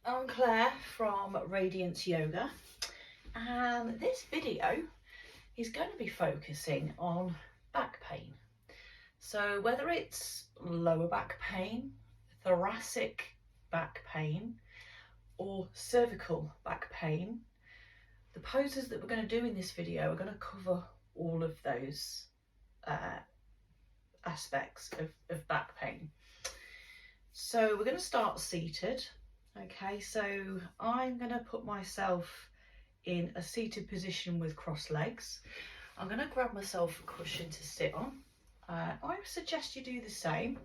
I'm Claire from Radiance Yoga, and this video is going to be focusing on back pain. So whether it's lower back pain, thoracic back pain, or cervical back pain, the poses that we're going to do in this video are going to cover all of those aspects of back pain. So we're going to start seated. Okay, so I'm going to put myself in a seated position with crossed legs. I'm going to grab myself a cushion to sit on. I would suggest you do the same,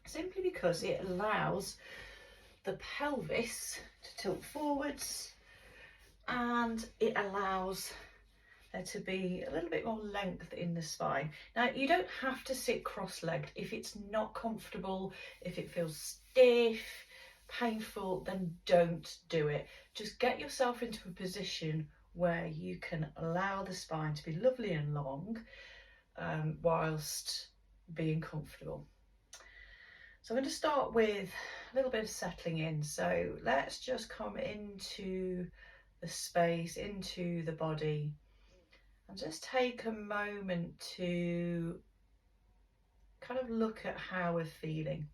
simply because it allows the pelvis to tilt forwards and it allows there to be a little bit more length in the spine. Now, you don't have to sit cross-legged. If it's not comfortable, if it feels stiff, painful, then don't do it. Just get yourself into a position where you can allow the spine to be lovely and long whilst being comfortable. So I'm going to start with a little bit of settling in. So let's just come into the space, into the body, and just take a moment to kind of look at how we're feeling.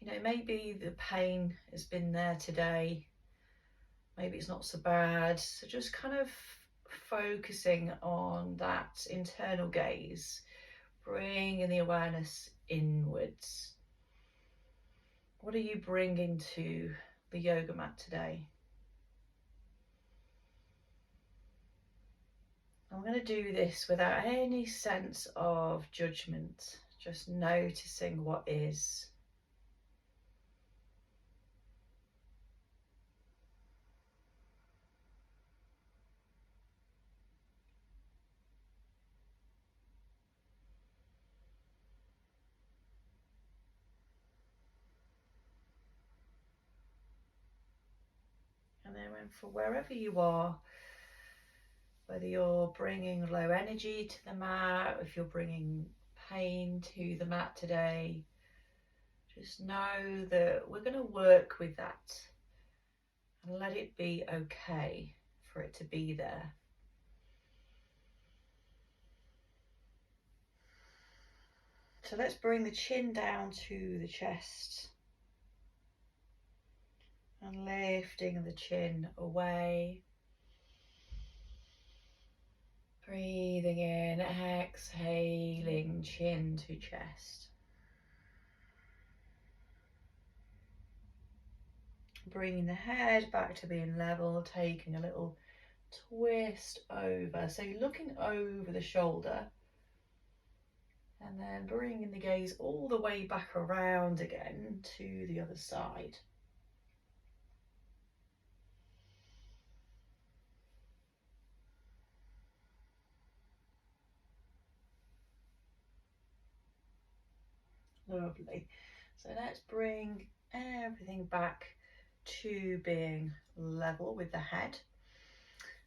You know, maybe the pain has been there today, maybe it's not so bad. So just kind of focusing on that internal gaze, bringing the awareness inwards. What are you bringing to the yoga mat today? I'm going to do this without any sense of judgment, just noticing what is. And then for wherever you are, whether you're bringing low energy to the mat, if you're bringing pain to the mat today, just know that we're going to work with that and let it be okay for it to be there. So let's bring the chin down to the chest and lifting the chin away. Breathing in, exhaling, chin to chest. Bringing the head back to being level, taking a little twist over. So you're looking over the shoulder and then bringing the gaze all the way back around again to the other side. Lovely. So let's bring everything back to being level with the head.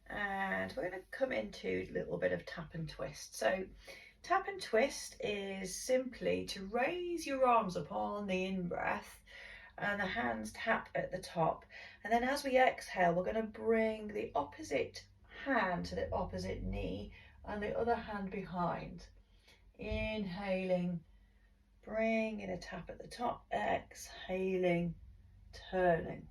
And we're going to come into a little bit of tap and twist. So tap and twist is simply to raise your arms up on the in-breath and the hands tap at the top. And then as we exhale, we're going to bring the opposite hand to the opposite knee and the other hand behind. Inhaling, bringing a tap at the top, exhaling, turning.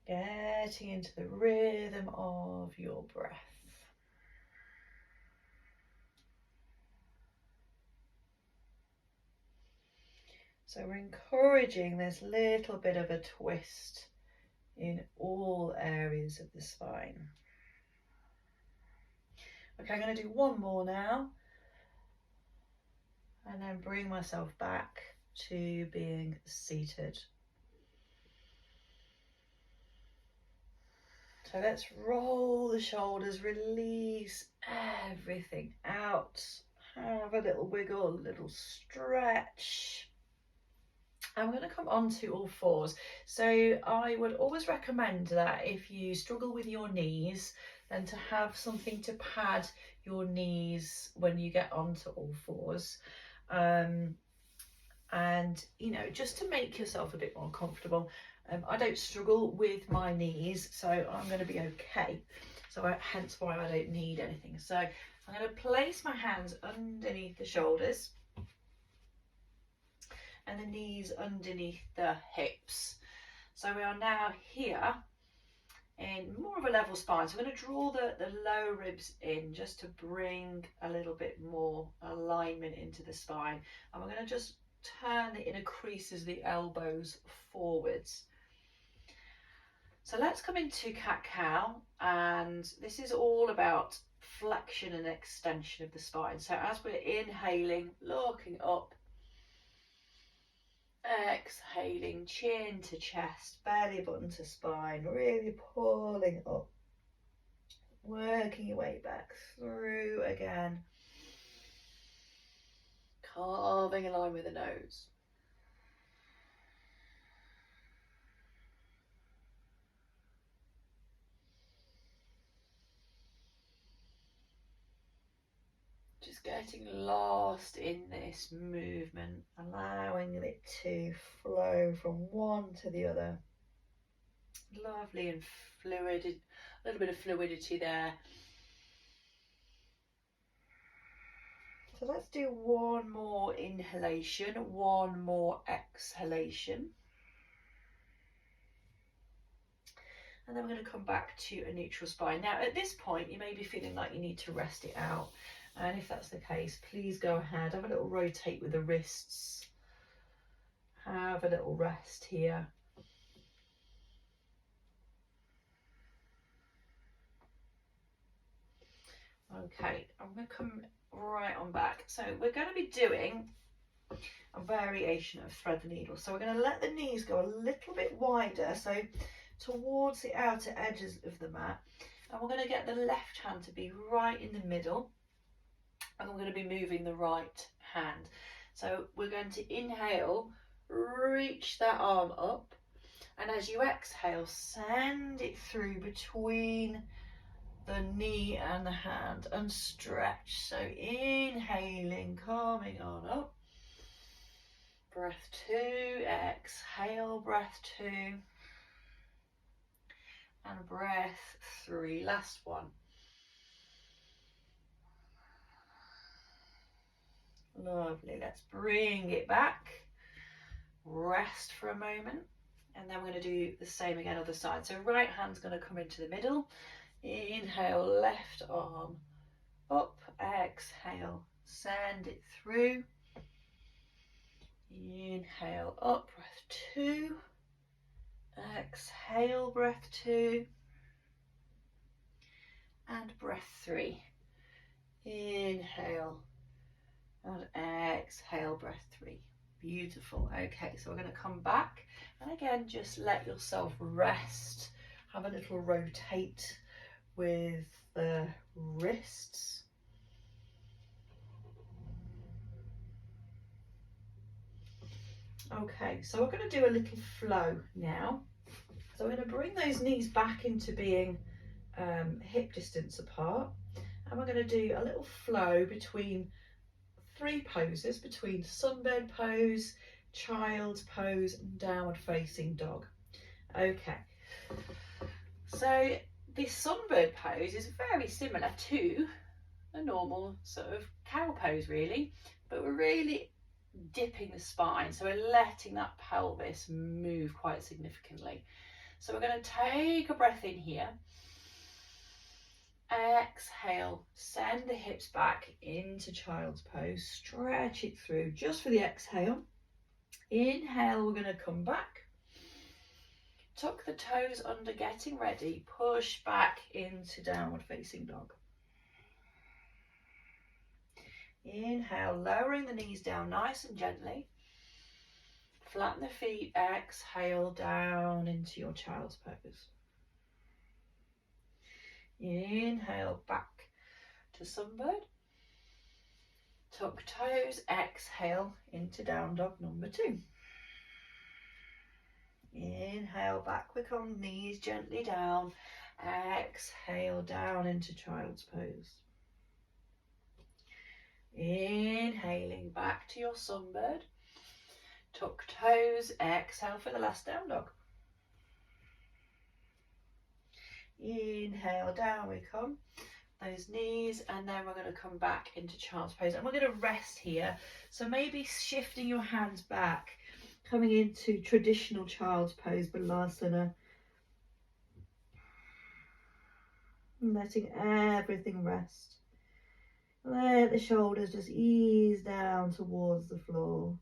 Getting into the rhythm of your breath. So we're encouraging this little bit of a twist in all areas of the spine. Okay, I'm going to do one more now and then bring myself back to being seated. So let's roll the shoulders, release everything out. Have a little wiggle, a little stretch. I'm going to come onto all fours. So I would always recommend that if you struggle with your knees, then to have something to pad your knees when you get onto all fours. And you know, just to make yourself a bit more comfortable. I don't struggle with my knees, so I'm going to be okay. So hence why I don't need anything. So I'm going to place my hands underneath the shoulders and the knees underneath the hips. So we are now here in more of a level spine. So I'm going to draw the lower ribs in just to bring a little bit more alignment into the spine. And we're going to just turn the inner creases of the elbows forwards. So let's come into cat-cow, and this is all about flexion and extension of the spine. So as we're inhaling, looking up, exhaling, chin to chest, belly button to spine, really pulling up, working your way back through again, carving a line with the nose. Just getting lost in this movement, allowing it to flow from one to the other. Lovely and fluid, a little bit of fluidity there. So let's do one more inhalation, one more exhalation. And then we're going to come back to a neutral spine. Now at this point you may be feeling like you need to rest it out. And if that's the case, please go ahead, have a little rotate with the wrists. Have a little rest here. Okay, I'm going to come right on back. So we're going to be doing a variation of thread the needle. So we're going to let the knees go a little bit wider, so towards the outer edges of the mat. And we're going to get the left hand to be right in the middle. And we're going to be moving the right hand. So we're going to inhale, reach that arm up, and as you exhale, send it through between the knee and the hand and stretch. So inhaling, coming on up. Breath 2, exhale, breath 2, and breath 3, last one. Lovely, let's bring it back, rest for a moment, and then we're going to do the same again other side. So right hand's going to come into the middle, inhale, left arm up, exhale, send it through, inhale up, breath 2, exhale, breath 2, and breath 3, inhale, and exhale, breath 3. Beautiful. Okay, so we're going to come back, and again just let yourself rest, have a little rotate with the wrists. Okay, so we're going to do a little flow now. So we're going to bring those knees back into being hip distance apart, and we're going to do a little flow between 3 poses, between sunbed pose, child's pose, and downward facing dog. Okay, so this sunbird pose is very similar to a normal sort of cow pose really, but we're really dipping the spine, so we're letting that pelvis move quite significantly. So we're going to take a breath in here, exhale, send the hips back into child's pose, stretch it through just for the exhale. Inhale, we're going to come back, tuck the toes under, getting ready, push back into downward facing dog. Inhale, lowering the knees down nice and gently, flatten the feet, exhale down into your child's pose. Inhale, back to sunbird, tuck toes, exhale into down dog number 2. Inhale, back we come, knees gently down, exhale down into child's pose. Inhale, inhaling back to your sunbird. Tuck toes, exhale for the last down dog. Inhale, down we come, those knees, and then we're going to come back into child's pose, and we're going to rest here. So maybe shifting your hands back, coming into traditional child's pose, Balasana, and letting everything rest. Let the shoulders just ease down towards the floor.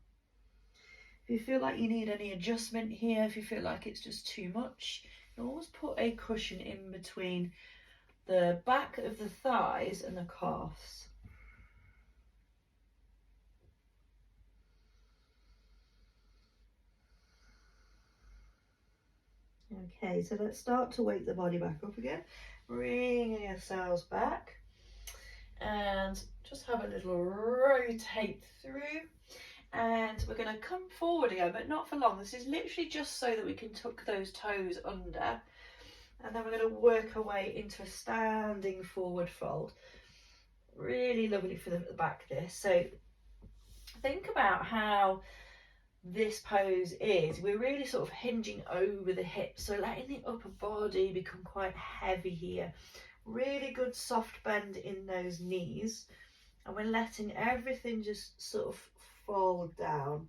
If you feel like you need any adjustment here, if you feel like it's just too much, you can always put a cushion in between the back of the thighs and the calves. Okay, so let's start to wake the body back up again, bringing yourselves back, and just have a little rotate through, and we're going to come forward again, but not for long. This is literally just so that we can tuck those toes under, and then we're going to work our way into a standing forward fold. Really lovely for the back, this. So think about how this pose is. We're really sort of hinging over the hips, so letting the upper body become quite heavy here. Really good soft bend in those knees, and we're letting everything just sort of fold down.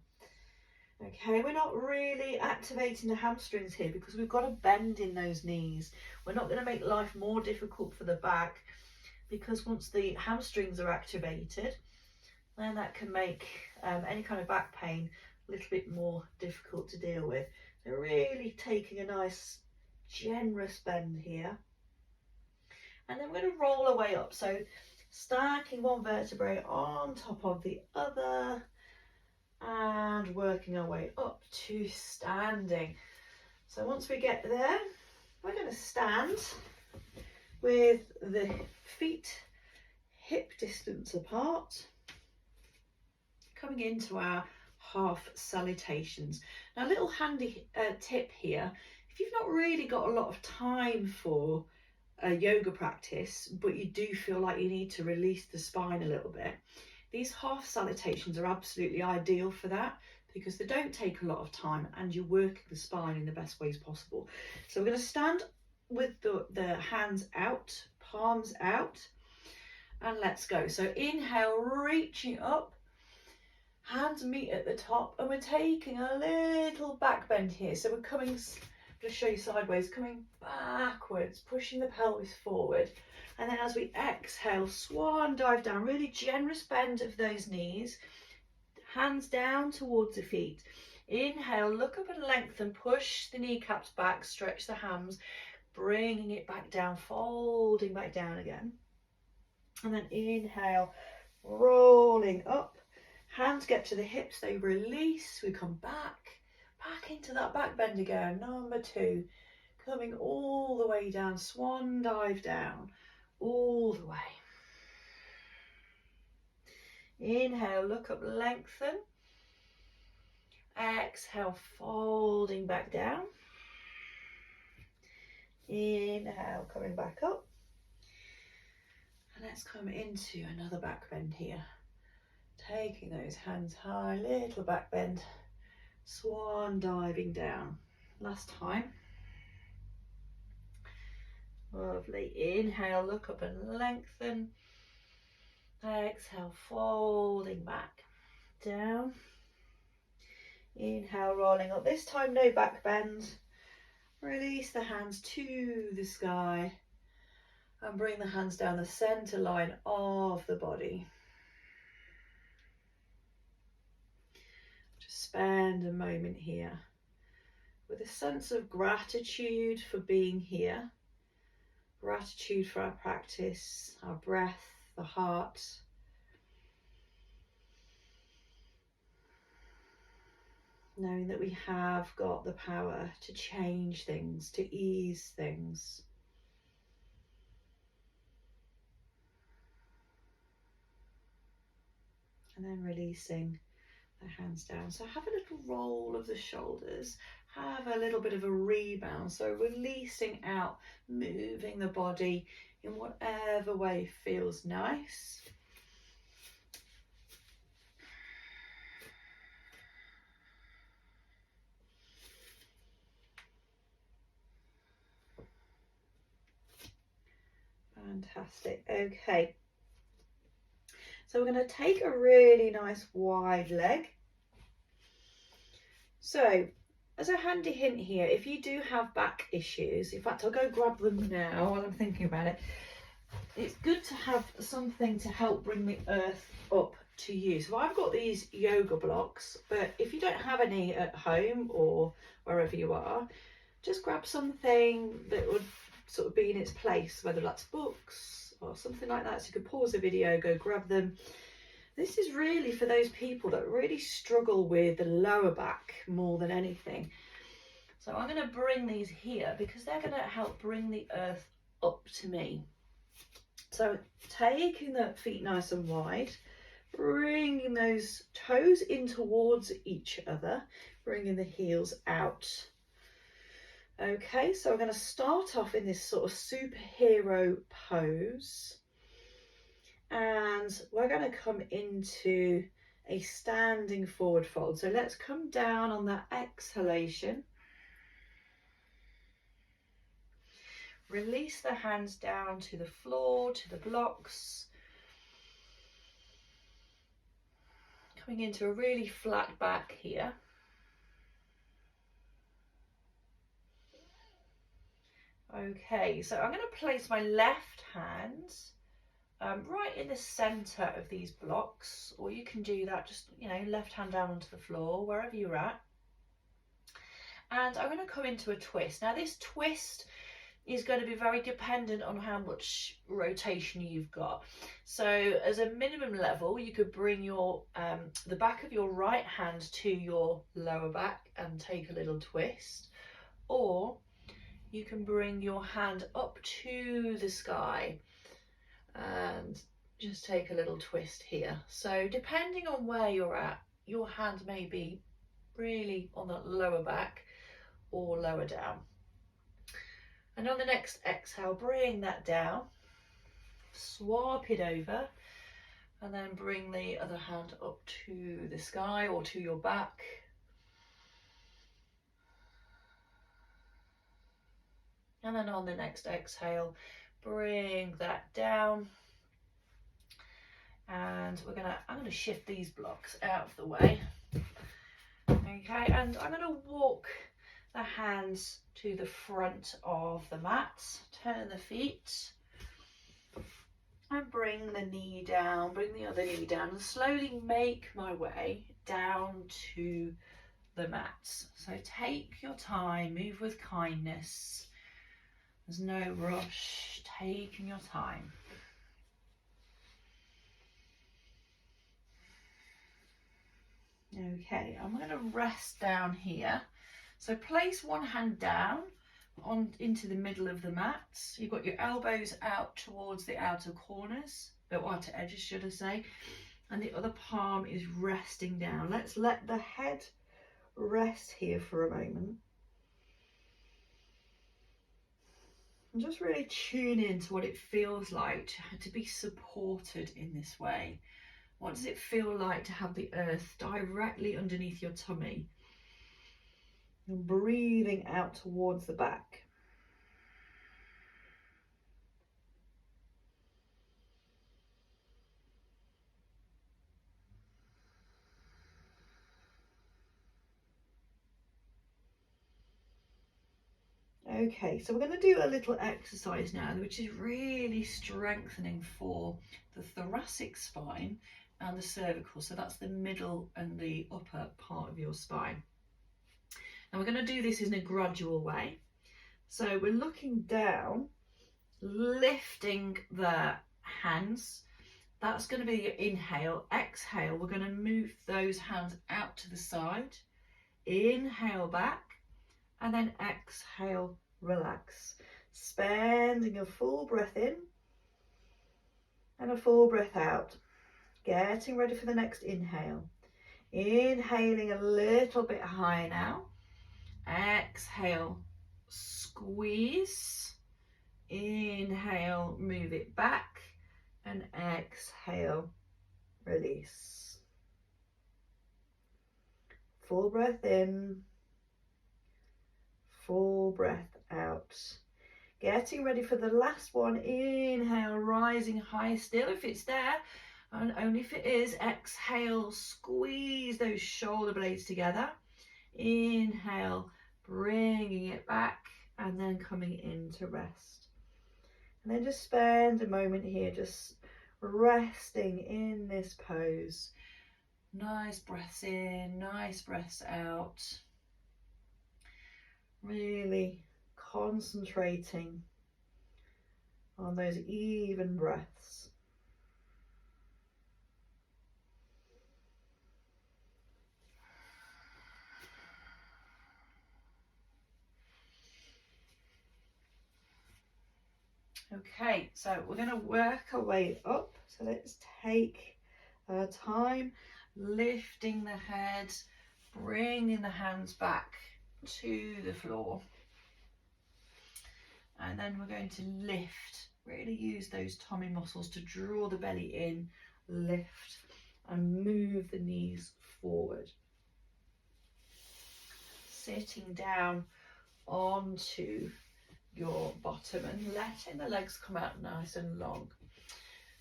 Okay, we're not really activating the hamstrings here because we've got a bend in those knees. We're not going to make life more difficult for the back, because once the hamstrings are activated, then that can make any kind of back pain a little bit more difficult to deal with. So really taking a nice generous bend here, and then we're going to roll our way up, so stacking one vertebrae on top of the other and working our way up to standing. So once we get there, we're going to stand with the feet hip distance apart, coming into our half salutations. Now, a little handy tip here: if you've not really got a lot of time for a yoga practice, but you do feel like you need to release the spine a little bit, these half salutations are absolutely ideal for that, because they don't take a lot of time and you're working the spine in the best ways possible. So we're going to stand with the hands out, palms out, and let's go. So inhale, reaching up, hands meet at the top, and we're taking a little back bend here. So we're coming, just show you sideways, coming backwards, pushing the pelvis forward, and then as we exhale, swan dive down, really generous bend of those knees, hands down towards the feet. Inhale, look up and lengthen, push the kneecaps back, stretch the hams, bringing it back down, folding back down again, and then inhale, rolling up, hands get to the hips, they release, we come back into that back bend again, number two, coming all the way down, swan dive down, all the way. Inhale, look up, lengthen. Exhale, folding back down. Inhale, coming back up. And let's come into another back bend here. Taking those hands high, little back bend, swan diving down. Last time. Lovely. Inhale, look up and lengthen. Exhale, folding back down. Inhale, rolling up. This time, no back bend. Release the hands to the sky and bring the hands down the center line of the body. Just spend a moment here with a sense of gratitude for being here, gratitude for our practice, our breath, the heart. Knowing that we have got the power to change things, to ease things. And then releasing the hands down. So have a little roll of the shoulders, have a little bit of a rebound. So releasing out, moving the body in whatever way feels nice. Fantastic. Okay. So we're going to take a really nice wide leg. So as a handy hint here, if you do have back issues, in fact, I'll go grab them now while I'm thinking about it. It's good to have something to help bring the earth up to you. So I've got these yoga blocks, but if you don't have any at home or wherever you are, just grab something that would sort of be in its place, whether that's books or something like that. So you could pause the video, go grab them. This is really for those people that really struggle with the lower back more than anything. So I'm going to bring these here because they're going to help bring the earth up to me. So taking the feet nice and wide, bringing those toes in towards each other, bringing the heels out. Okay, so we're going to start off in this sort of superhero pose. And we're going to come into a standing forward fold. So let's come down on that exhalation. Release the hands down to the floor, to the blocks. Coming into a really flat back here. Okay, so I'm going to place my left hand right in the center of these blocks, or you can do that just, left hand down onto the floor, wherever you're at. And I'm going to come into a twist. Now this twist is going to be very dependent on how much rotation you've got. So as a minimum level, you could bring your the back of your right hand to your lower back and take a little twist, or you can bring your hand up to the sky and just take a little twist here. So depending on where you're at, your hand may be really on the lower back or lower down. And on the next exhale, bring that down, swap it over, and then bring the other hand up to the sky or to your back. And then on the next exhale, bring that down. And I'm gonna shift these blocks out of the way. Okay, and I'm gonna walk the hands to the front of the mat, turn the feet, and bring the knee down, bring the other knee down, and slowly make my way down to the mat. So take your time, move with kindness. There's no rush, taking your time. Okay, I'm going to rest down here. So place one hand down into the middle of the mat. You've got your elbows out towards the outer corners, the outer edges, should I say, and the other palm is resting down. Let's let the head rest here for a moment. And just really tune in to what it feels like to be supported in this way. What does it feel like to have the earth directly underneath your tummy? And breathing out towards the back. Okay, so we're going to do a little exercise now, which is really strengthening for the thoracic spine and the cervical. So that's the middle and the upper part of your spine. And we're going to do this in a gradual way. So we're looking down, lifting the hands. That's going to be your inhale. Exhale, we're going to move those hands out to the side. Inhale back, and then exhale, relax. Spending a full breath in and a full breath out. Getting ready for the next inhale. Inhaling a little bit higher now. Exhale, squeeze. Inhale, move it back, and exhale, release. Full breath in, full breath out. Getting ready for the last one. Inhale, rising high still if it's there, and only if it is. Exhale, squeeze those shoulder blades together. Inhale, bringing it back, and then coming into rest. And then just spend a moment here just resting in this pose. Nice breaths in, nice breaths out. Really concentrating on those even breaths. Okay, so we're going to work our way up. So let's take our time, lifting the head, bringing the hands back to the floor. And then we're going to lift, really use those tummy muscles to draw the belly in, lift, and move the knees forward. Sitting down onto your bottom and letting the legs come out nice and long.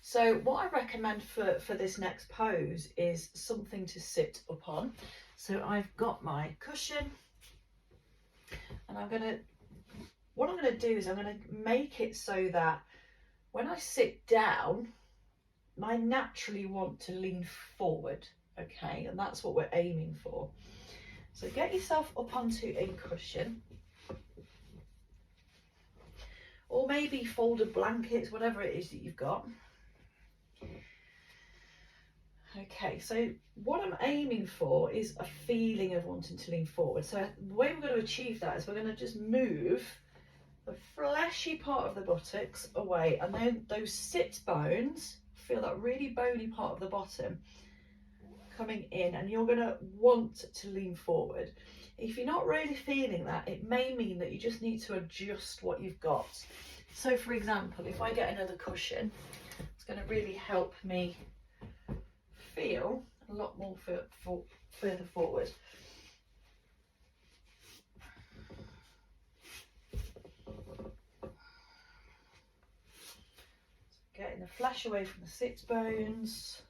So what I recommend for this next pose is something to sit upon. So I've got my cushion, and what I'm going to do is I'm going to make it so that when I sit down, I naturally want to lean forward, okay? And that's what we're aiming for. So get yourself up onto a cushion, or maybe folded blankets, whatever it is that you've got. Okay, so what I'm aiming for is a feeling of wanting to lean forward. So the way we're going to achieve that is we're going to just move the fleshy part of the buttocks away, and then those sit bones, feel that really bony part of the bottom coming in, and you're going to want to lean forward. If you're not really feeling that, it may mean that you just need to adjust what you've got. So for example, if I get another cushion, it's going to really help me feel a lot more further forward. Getting the flesh away from the sit bones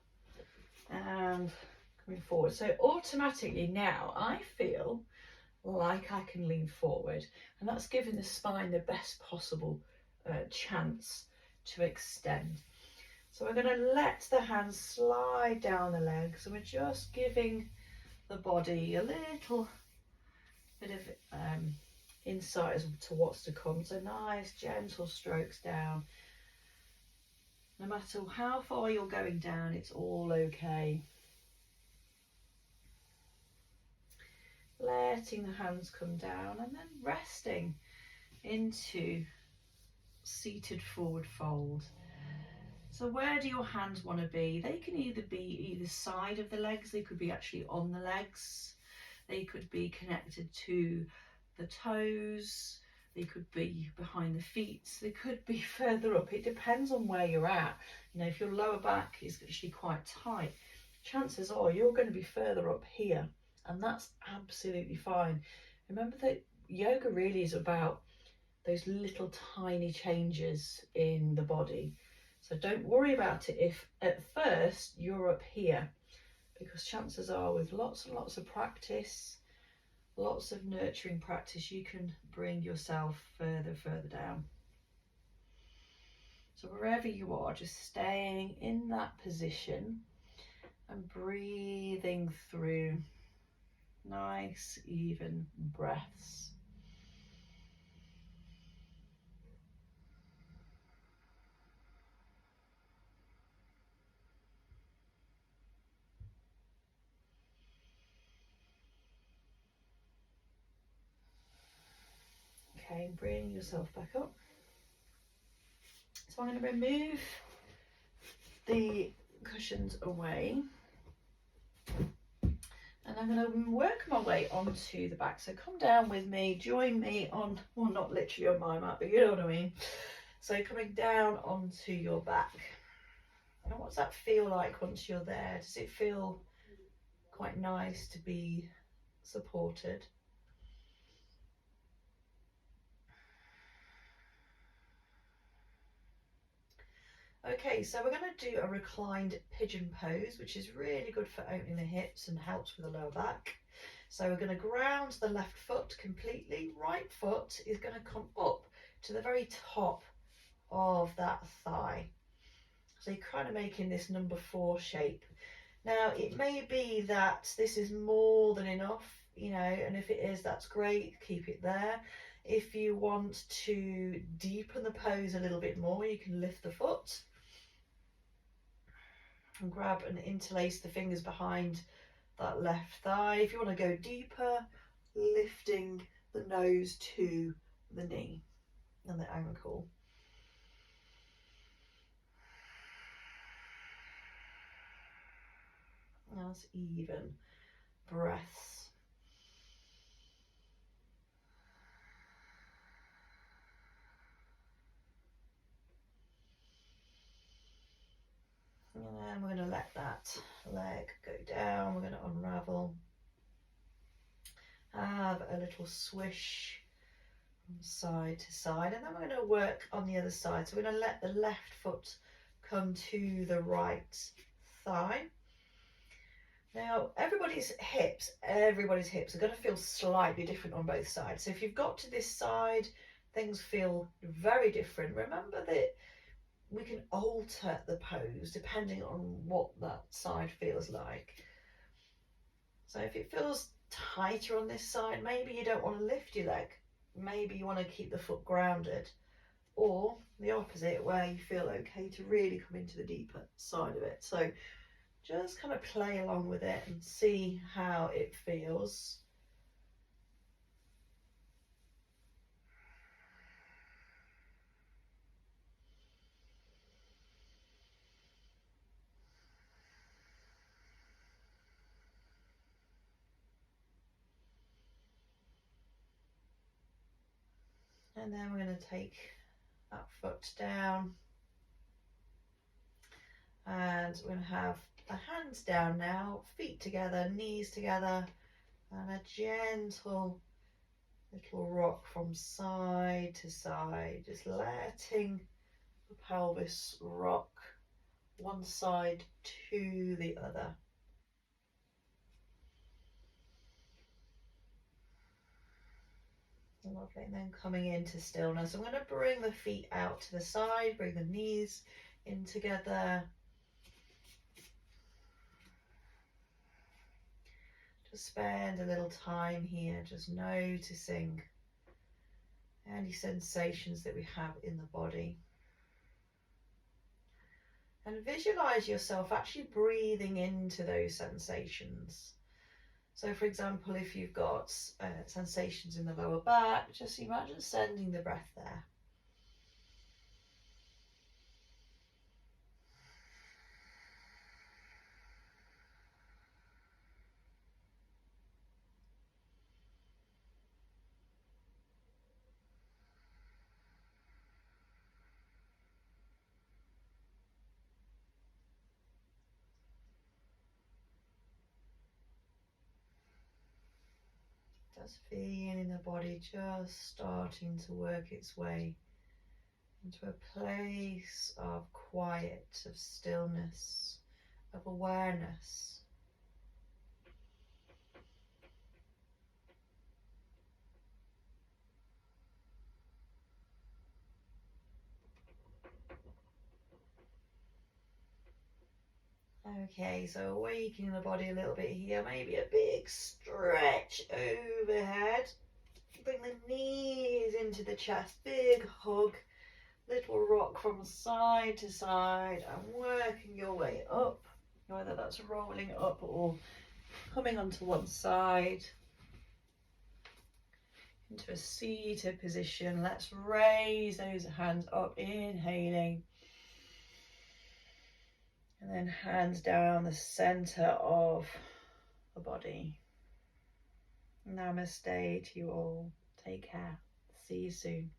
and coming forward. So automatically now I feel like I can lean forward, and that's giving the spine the best possible chance to extend. So we're going to let the hands slide down the legs, and we're just giving the body a little bit of insight as to what's to come. So nice gentle strokes down. No matter how far you're going down, it's all okay. Letting the hands come down and then resting into seated forward fold. So where do your hands want to be? They can either be either side of the legs, they could be actually on the legs, they could be connected to the toes, they could be behind the feet, they could be further up. It depends on where you're at. You know, if your lower back is actually quite tight, chances are you're going to be further up here, and that's absolutely fine. Remember that yoga really is about those little tiny changes in the body. So don't worry about it if at first you're up here, because chances are with lots and lots of practice, lots of nurturing practice, you can bring yourself further down. So wherever you are, just staying in that position and breathing through nice even breaths. Okay, bring yourself back up. So I'm going to remove the cushions away, and I'm going to work my way onto the back. So come down with me, join me on, well, not literally on my mat, but you know what I mean. So coming down onto your back. And what's that feel like once you're there? Does it feel quite nice to be supported? Okay, so we're going to do a reclined pigeon pose, which is really good for opening the hips and helps with the lower back. So we're going to ground the left foot completely. Right foot is going to come up to the very top of that thigh. So you're kind of making this number 4 shape. Now, it may be that this is more than enough, you know, and if it is, that's great, keep it there. If you want to deepen the pose a little bit more, you can lift the foot and grab and interlace the fingers behind that left thigh. If you want to go deeper, lifting the nose to the knee and the ankle. Nice even breaths. And then we're going to let that leg go down. We're going to unravel. Have a little swish from side to side, and then we're going to work on the other side. So we're going to let the left foot come to the right thigh. Now, everybody's hips are going to feel slightly different on both sides. So if you've got to this side, things feel very different. Remember that we can alter the pose depending on what that side feels like. So if it feels tighter on this side, maybe you don't want to lift your leg. Maybe you want to keep the foot grounded. Or the opposite, where you feel okay to really come into the deeper side of it. So just kind of play along with it and see how it feels. And then we're going to take that foot down. And we're going to have the hands down now, feet together, knees together, and a gentle little rock from side to side, just letting the pelvis rock one side to the other. Lovely. And then coming into stillness, I'm going to bring the feet out to the side, bring the knees in together. Just spend a little time here just noticing any sensations that we have in the body. And visualize yourself actually breathing into those sensations. So for example, if you've got sensations in the lower back, just imagine sending the breath there. Just feeling the body just starting to work its way into a place of quiet, of stillness, of awareness. Okay, so awakening the body a little bit here, maybe a big stretch overhead. Bring the knees into the chest, big hug, little rock from side to side and working your way up, whether that's rolling up or coming onto one side into a seated position. Let's raise those hands up, inhaling, and then hands down the center of the body. Namaste to you all. Take care. See you soon.